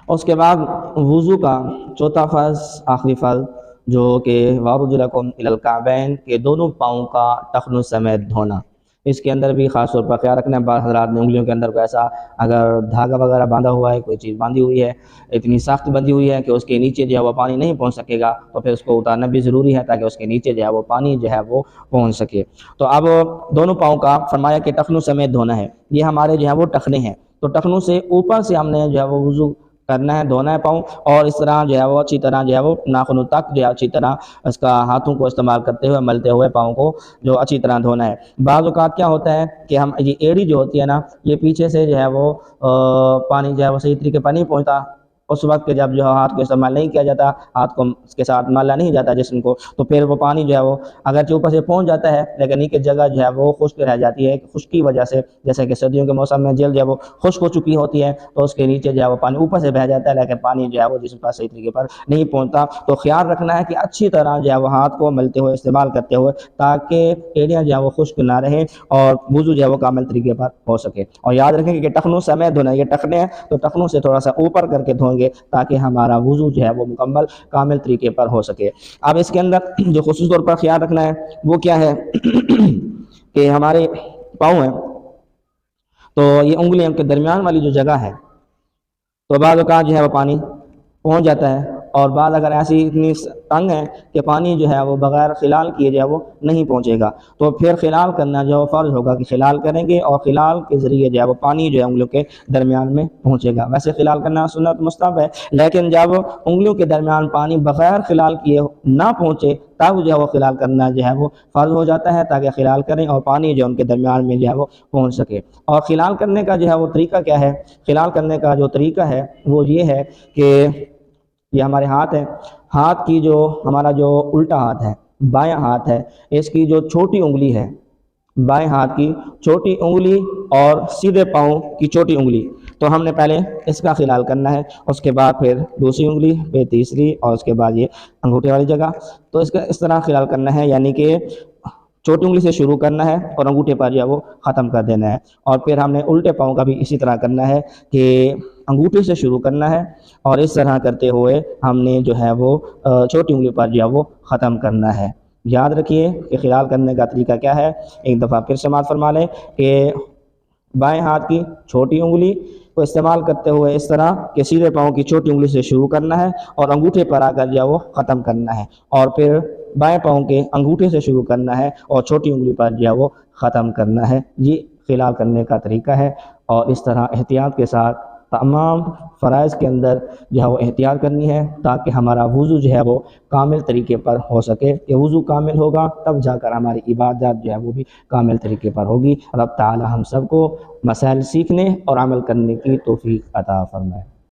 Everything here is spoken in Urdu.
اس کے بعد وضو کا چوتھا فرض، آخری فرض، جو کہ وارجلکم الی الکعبین، کے دونوں پاؤں کا ٹخنوں سمیت دھونا۔ اس کے اندر بھی خاص طور پر خیال رکھنا ہے، بعض حضرات نے انگلیوں کے اندر کو ایسا اگر دھاگا وغیرہ باندھا ہوا ہے، کوئی چیز باندھی ہوئی ہے، اتنی سخت بندھی ہوئی ہے کہ اس کے نیچے جو ہے وہ پانی نہیں پہنچ سکے گا، تو پھر اس کو اتارنا بھی ضروری ہے تاکہ اس کے نیچے جو ہے وہ پانی جو ہے وہ پہنچ سکے۔ تو اب دونوں پاؤں کا فرمایا کہ ٹخنوں سمیت دھونا ہے۔ یہ ہمارے جو ہے وہ ٹخنے ہیں، تو ٹخنوں سے اوپر سے ہم نے جو ہے وہ وضو کرنا ہے، دھونا ہے پاؤں، اور اس طرح جو ہے وہ اچھی طرح جو ہے وہ ناخنوں تک جو ہے اچھی طرح اس کا ہاتھوں کو استعمال کرتے ہوئے ملتے ہوئے پاؤں کو جو اچھی طرح دھونا ہے۔ بعض اوقات کیا ہوتا ہے کہ ہم یہ ایڑی جو ہوتی ہے نا، یہ پیچھے سے جو ہے وہ پانی جو ہے وہ صحیح طریقے پر نہیں پہنچتا، اس وقت کے جب جو ہاتھ کو استعمال نہیں کیا جاتا، ہاتھ کو اس کے ساتھ مالا نہیں جاتا جسم کو، تو پھر وہ پانی جو ہے وہ اگرچہ اوپر سے پہنچ جاتا ہے لیکن نیچے جگہ جو ہے وہ خشک رہ جاتی ہے، خشکی کی وجہ سے، جیسے کہ سردیوں کے موسم میں جلد جو ہے وہ خشک ہو چکی ہوتی ہے، تو اس کے نیچے جو ہے وہ پانی اوپر سے بہہ جاتا ہے لیکن پانی جو ہے وہ جسم پر صحیح طریقے پر نہیں پہنچتا۔ تو خیال رکھنا ہے کہ اچھی طرح جو ہے وہ ہاتھ کو ملتے ہوئے استعمال کرتے ہوئے، تاکہ ایڑیاں جو ہے وہ خشک نہ رہیں اور وضو جو ہے وہ کامل طریقے پر ہو سکے۔ اور یاد رکھیں کہ ٹخنوں سمیت دھونا ہے، یہ ٹخنے ہیں تو ٹخنوں سے تھوڑا سا اوپر کر کے دھوئیں گے تاکہ ہمارا وضو جو ہے وہ مکمل کامل طریقے پر ہو سکے۔ اب اس کے اندر جو خصوص طور پر خیال رکھنا ہے وہ کیا ہے کہ ہمارے پاؤں ہیں تو یہ انگلیاں کے درمیان والی جو جگہ ہے، تو بعض اوقات جو ہے وہ پانی پہنچ جاتا ہے، اور بعض اگر ایسی اتنی تنگ ہے کہ پانی جو ہے وہ بغیر خلال کیے جو ہے وہ نہیں پہنچے گا، تو پھر خلال کرنا جو فرض ہوگا کہ خلال کریں گے، اور خلال کے ذریعے جو ہے وہ پانی جو ہے انگلیوں کے درمیان میں پہنچے گا۔ ویسے خلال کرنا سنت مستحب ہے، لیکن جب انگلیوں کے درمیان پانی بغیر خلال کیے نہ پہنچے تب جو ہے وہ خلال کرنا جو ہے وہ فرض ہو جاتا ہے، تاکہ خلال کریں اور پانی جو ان کے درمیان میں جو ہے وہ پہنچ سکے۔ اور خلال کرنے کا جو ہے وہ طریقہ کیا ہے؟ خلال کرنے کا جو طریقہ ہے وہ یہ ہے کہ یہ ہمارے ہاتھ ہے، ہاتھ کی جو ہمارا جو الٹا ہاتھ ہے، بایاں ہاتھ ہے، اس کی جو چھوٹی انگلی ہے، بائیں ہاتھ کی چھوٹی انگلی اور سیدھے پاؤں کی چھوٹی انگلی، تو ہم نے پہلے اس کا خلال کرنا ہے، اس کے بعد پھر دوسری انگلی، پھر تیسری، اور اس کے بعد یہ انگوٹھے والی جگہ، تو اس کا اس طرح خلال کرنا ہے، یعنی کہ چھوٹی انگلی سے شروع کرنا ہے اور انگوٹھے پر جو ہے وہ ختم کر دینا ہے۔ اور پھر ہم نے الٹے پاؤں کا بھی اسی طرح کرنا ہے کہ انگوٹھے سے شروع کرنا ہے اور اس طرح کرتے ہوئے ہم نے جو ہے وہ چھوٹی انگلی پر جو ہے وہ ختم کرنا ہے۔ یاد رکھیے کہ خلال کرنے کا طریقہ کیا ہے، ایک دفعہ پھر سماعت فرما لیں کہ بائیں ہاتھ کی چھوٹی انگلی کو استعمال کرتے ہوئے اس طرح کہ سیدھے پاؤں کی چھوٹی انگلی سے شروع کرنا ہے اور انگوٹھے پر آ کر جو ہے وہ ختم کرنا ہے، اور پھر بائیں پاؤں کے انگوٹھے سے شروع کرنا ہے اور چھوٹی انگلی پر جو ہے وہ ختم کرنا ہے۔ یہ خلال کرنے کا طریقہ ہے، اور اس طرح احتیاط کے ساتھ تمام فرائض کے اندر جو ہے وہ احتیاط کرنی ہے تاکہ ہمارا وضو جو ہے وہ کامل طریقے پر ہو سکے۔ کہ وضو کامل ہوگا تب جا کر ہماری عبادات جو ہے وہ بھی کامل طریقے پر ہوگی۔ رب تعالی ہم سب کو مسائل سیکھنے اور عمل کرنے کی توفیق عطا فرمائے۔